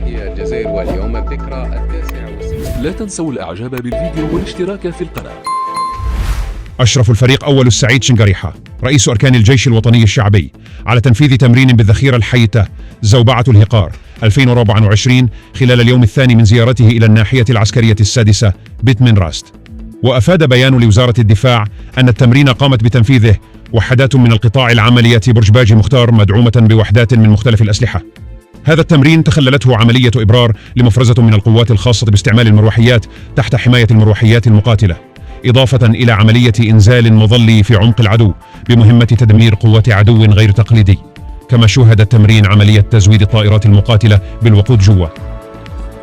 تحيا الجزائر واليوم الذكرى 69. لا تنسوا الإعجاب بالفيديو والاشتراك في القناة. أشرف الفريق أول السعيد شنقريحة رئيس أركان الجيش الوطني الشعبي على تنفيذ تمرين بالذخيرة الحيتة زوبعة الهقار 2024 خلال اليوم الثاني من زيارته إلى الناحية العسكرية السادسة بتمن راست. وأفاد بيان لوزارة الدفاع أن التمرين قامت بتنفيذه وحدات من القطاع العملية برج باجي مختار مدعومة بوحدات من مختلف الأسلحة. هذا التمرين تخللته عملية إبرار لمفرزة من القوات الخاصة باستعمال المروحيات تحت حماية المروحيات المقاتلة، إضافة إلى عملية إنزال مظلي في عمق العدو بمهمة تدمير قوات عدو غير تقليدي. كما شوهد التمرين عملية تزويد الطائرات المقاتلة بالوقود جوة،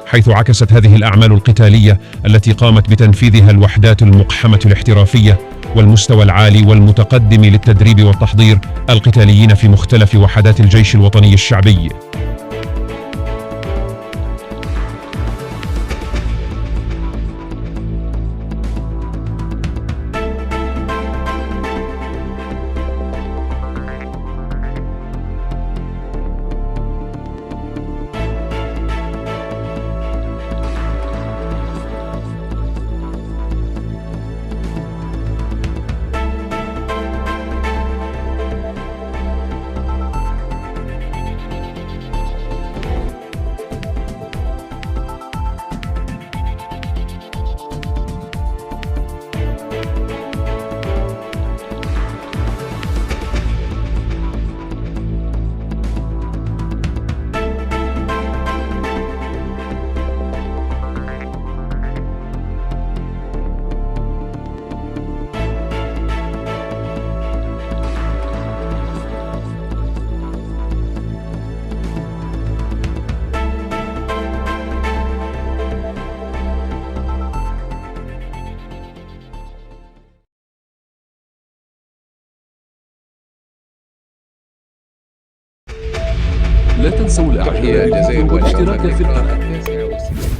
حيث عكست هذه الأعمال القتالية التي قامت بتنفيذها الوحدات المقحمة الاحترافية والمستوى العالي والمتقدم للتدريب والتحضير القتاليين في مختلف وحدات الجيش الوطني الشعبي. لا تنسوا الإعجاب تحيا الجزائر بالفيديو واليوم والاشتراك في الذكرى القناة. 69.